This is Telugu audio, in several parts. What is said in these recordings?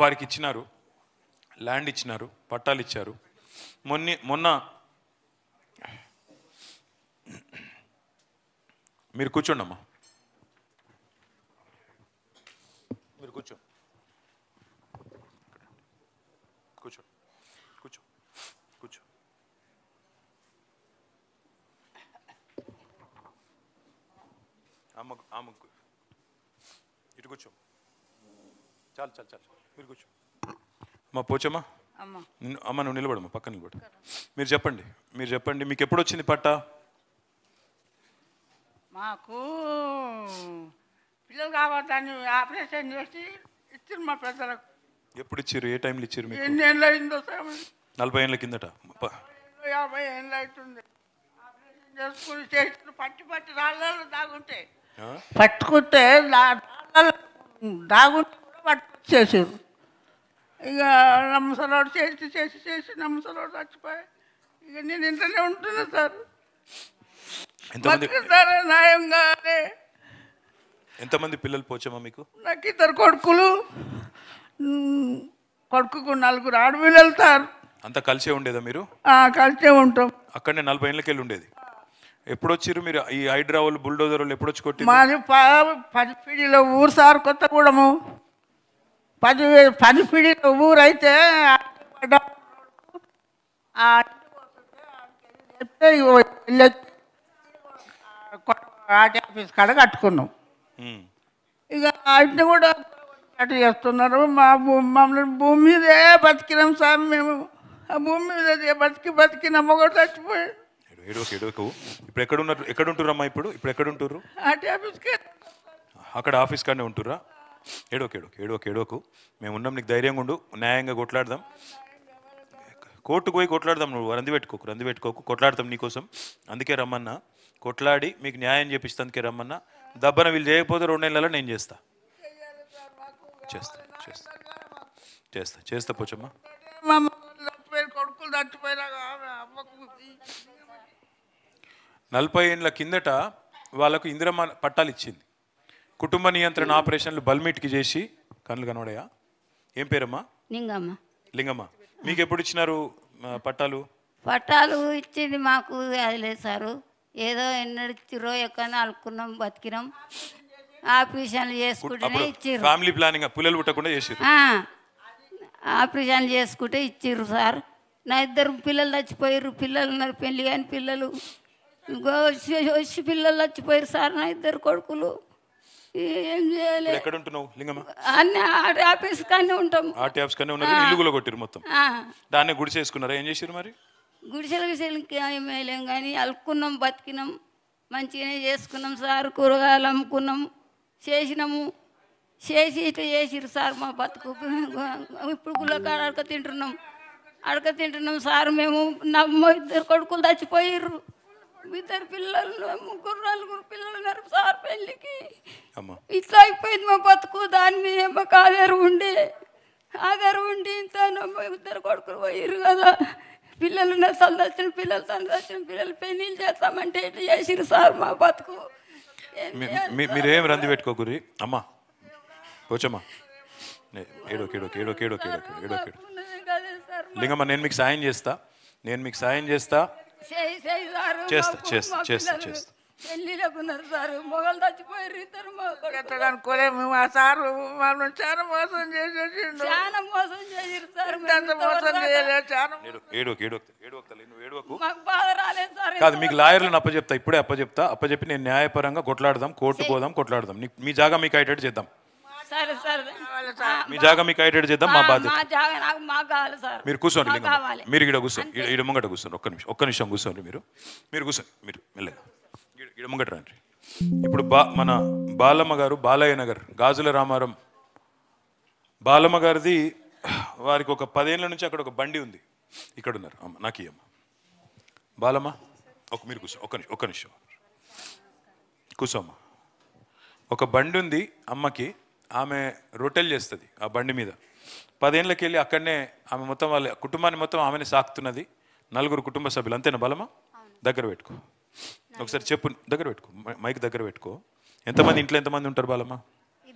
వారికి ఇచ్చినారు, ల్యాండ్ ఇచ్చినారు, పట్టాలు ఇచ్చారు. మొన్న మీరు కూర్చోండి అమ్మా, మీరు కూర్చో కూర్చో కూర్చో కూర్చో. అమ్మకు ఇటు కూర్చో. చాలు చాలు చాలు, మీరు కూర్చో. అమ్మా పోచమ్మా, అమ్మ నువ్వు నిలబడమ్మా, పక్కన నిలబడు. మీరు చెప్పండి మీకు ఎప్పుడు వచ్చింది పట్టా? మాకు పిల్లలు కావద్దని ఆపరేషన్ చేసి ఇచ్చారు మా పెద్దలకు. ఎప్పుడు ఇచ్చారు? ఏ టైంలో ఇచ్చారు మీకు? ఎన్ని ఏళ్ళు అయిందో సార్? 40 ఏళ్ళ కిందట. 50 ఏళ్ళు అవుతుంది. ఆపరేషన్ చేసుకుని చేతులు పట్టి రాళ్ళలో దాగుంటే పట్టుకుంటే దాగుంటే కూడా పట్టుకొచ్చేసారు. ఇక నమ్మసలోడు చేసి నమ్మసలోడు చచ్చిపోయి ఇక నేను ఇంట్లోనే ఉంటున్నా సార్. న్యాయంగానే. ఎంతమంది పిల్లలు పోచమ్మా మీకు? నాకు 2 కొడుకులు, కొడుకుకు 4 ఆడపిల్లలు వెళ్తారు. అంతా కలిసే ఉండేదా మీరు? కలిసే ఉంటాం. అక్కడనే 40 ఏళ్ళకి వెళ్ళి ఉండేది. ఎప్పుడు వచ్చారు మీరు? ఈ హైడ్రా వాళ్ళు, బుల్డోజర్ వాళ్ళు ఎప్పుడు వచ్చి కొట్టి? మాది 10 పీడీలో ఊరు సార్, కొత్తగూడెము. 10 పీడీలో ఊరు అయితే ఆర్టీ ఆఫీస్ కాడ కట్టుకున్నాం. ఇక వాటిని కూడా అటు చేస్తున్నారు. మమ్మల్ని భూమి మీదే బతికినాం సార్. మేము ఆ భూమి మీద బతికి నమ్మకం చచ్చిపోయాడు. ఏడోకు. ఇప్పుడు ఎక్కడ ఉంటురమ్మా? ఇప్పుడు ఎక్కడ ఉంటుర్రు? ఆర్టీ ఆఫీస్కి. అక్కడ ఆఫీస్ కాడనే ఉంటుర్రా? ఏడోకు. మేము ఉన్నాం, నీకు ధైర్యంగా ఉండు. న్యాయంగా కొట్లాడదాం, కోర్టుకు పోయి కొట్లాడదాం. నువ్వు రంది పెట్టుకోకు, కొట్లాడతాం నీకోసం. అందుకే రమ్మన్నా, కొట్లాడి మీకు న్యాయం చేపిస్తా. అందుకే రమ్మన్నా. దబ్బన వీళ్ళు చేయకపోతే 2 నెలలలో నేను చేస్తా పోచమ్మా. కొడుకులు చచ్చిపోయినా 40 ఏళ్ళ కిందట వాళ్ళకు ఇందిరమ్మ పట్టాలు ఇచ్చింది. కుటుంబ నియంత్రణ ఆపరేషన్లు బల్మీట్కి చేసి. కళ్ళు కనబడయా? ఏం పేరమ్మా? లింగమ్మ. మీకు ఎప్పుడు ఇచ్చినారు పట్టాలు? పట్టాలు ఇచ్చింది మాకు అది లేదు సారు. ఏదో ఎన్నడు ఇచ్చిరో ఎక్కడ అనుకున్నాం, బతికినాం. ఆపరేషన్లు చేసుకుంటేనే ఇచ్చిర్రు. ఫ్యామిలీ ప్లానింగ్, పిల్లలు పుట్టకుండా చేసిర్రు. ఆపరేషన్లు చేసుకుంటే ఇచ్చిర్రు సార్. నా 2 పిల్లలు చచ్చిపోయారు. పిల్లలు ఉన్నారు, పెళ్ళి కాని పిల్లలు. వచ్చి పిల్లలు చచ్చిపోయారు సార్. నా 2 కొడుకులు. ఏం చేయాలి? ఎక్కడ ఉంటున్నావు లింగమ్మ? అన్నీ ఆర్టీ ఆఫీస్ కానీ ఉంటాం. ఆర్టీ ఆఫీస్ కానీ ఉన్నారు. ఇల్లు కూడా కొట్టిరు మొత్తం. దాన్ని గుడిసేసుకున్నారా? ఏం చేసారు మరి? గుడిసెలకి ఏమేలేం కానీ అలుక్కున్నాం, బతికినాం, మంచిగానే చేసుకున్నాం సార్. కూరగాయలు అమ్ముకున్నాం, చేసినాము. చేసి ఇట్లా చేసిరు సార్ మా బతుకు. ఇప్పుడు గుళ్ళకాడ అడక తింటున్నాం సార్. మేము 2 కొడుకులు చచ్చిపోయారు. 2 పిల్లలు, 3 పిల్లలు ఉన్నారు సార్ పెళ్ళికి. ఇట్లా అయిపోయింది మా బతుకు. దాని మీద మాకు ఆధారం ఉండి ఇంత 2 కొడుకులు పోయారు కదా. పిల్లలు సందర్శన పిల్లలు పెళ్ళిళ్ళు చేస్తామంటే ఇట్లా చేసిరు సార్ మా బతుకు. మీరేం రంది పెట్టుకోకూరి అమ్మా. పోచమ్మా, ఏడోకేడు లింగమ్మ. నేను మీకు సాయం చేస్తా. పెళ్ళిళ్ళకున్నారు సార్. మొగలు చచ్చిపోయారు 2 అనుకోలేము. ఆ సారు మమ్మల్ని చాలా మోసం చేసేసిండు. చాలా మోసం చేసిరు సార్. మోసం చేయలేదు. మాకు బాధ రాలేదు సార్. కాదు, మీకు లాయర్లను అప్పచెప్తా, ఇప్పుడే అప్పచెప్పి నేను న్యాయపరంగా కొట్లాడదాం, కోర్టు పోదాం, కొట్లాడదాం. మీ జాగా మీకు అయ్యేటట్టు చేద్దాం. మీ జాగా మీకు అయ్యేటట్టు చేద్దాం. మా బాధ్యత. మీరు కూర్చోండి లింగమ్మ. మీరు ఇక్కడ కూర్చోండి. ఈడ ముంగట కూర్చోండి. ఒక్క నిమిషం కూర్చోండి. మీరు కూర్చోండి. మీరు మెల్లగా ఈడ ముంగట రండి. ఇప్పుడు మన బాలమ్మ గారు, బాలయ్య నగర్, గాజుల రామారం బాలమ్మ గారిది. వారికి ఒక 10 ఏళ్ళ నుంచి అక్కడ ఒక బండి ఉంది. ఇక్కడ ఉన్నారు. అమ్మ నాకు ఇయ్యమ్మ. బాలమ్మ మీరు కూర్చో. ఒక్క నిమిషం కూర్చోమ్మ. ఒక బండి ఉంది అమ్మకి. ఆమె రొట్టెలు చేస్తుంది ఆ బండి మీద. 10 ఏళ్ళకి వెళ్ళి అక్కడనే ఆమె మొత్తం వాళ్ళ కుటుంబాన్ని మొత్తం ఆమెనే సాకుతున్నది. 4 కుటుంబ సభ్యులు. అంతేనా బాలమ్మ? దగ్గర పెట్టుకో ఒకసారి చెప్పు. దగ్గర పెట్టుకో, మైక్ దగ్గర పెట్టుకో. ఇంట్లో ఎంతమంది ఉంటారు బాలమ్మ?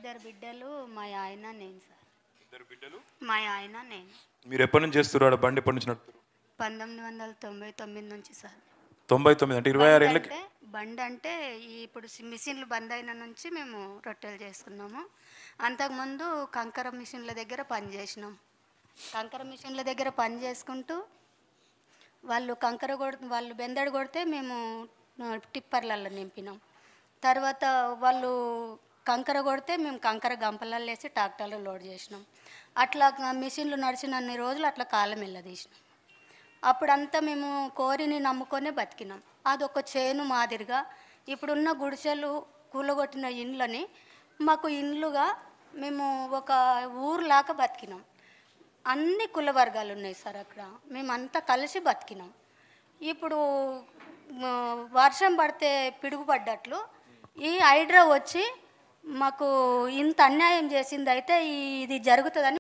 2 బిడ్డలు, మా ఆయన, నేను సార్. ఇద్దరు బిడ్డలు మా ఆయన నేను. మీరు ఎప్పటి నుంచి చేస్తారు ఆడ బండి? ఎప్పటి నుంచి నడుపుతారు? 1999 నుంచి సార్. 99 అంటే 26 ఏళ్ళకి. బండి అంటే ఇప్పుడు మిషన్లు బంద్ అయిన నుంచి మేము రొట్టెలు చేసుకున్నాము. అంతకుముందు కంకర మిషన్ల దగ్గర పని చేసినాం. కంకర మిషన్ల దగ్గర పని చేసుకుంటూ వాళ్ళు వాళ్ళు బెందడు కొడితే మేము టిప్పర్లలో నింపినాం. తర్వాత వాళ్ళు కంకర కొడితే మేము కంకర గంపలలో వేసి ట్రాక్టర్లో లోడ్ చేసినాం. అట్లా మిషన్లు నడిచినన్ని రోజులు అట్లా కాలం వెళ్ళదీసినాం. అప్పుడంతా మేము కోరిని నమ్ముకొనే బతికినాం. అదొక చేను మాదిరిగా ఇప్పుడున్న గుడిసెలు కూలగొట్టిన ఇండ్లని మాకు ఇండ్లుగా మేము ఒక ఊరులాగా బతికినాం. అన్ని కుల వర్గాలు ఉన్నాయి సార్ అక్కడ. మేమంతా కలిసి బతికినాం. ఇప్పుడు వర్షం పడితే పిడుగు పడ్డట్లు ఈ హైడ్రా వచ్చి మాకు ఇంత అన్యాయం చేసింది. అయితే ఇది జరుగుతుందని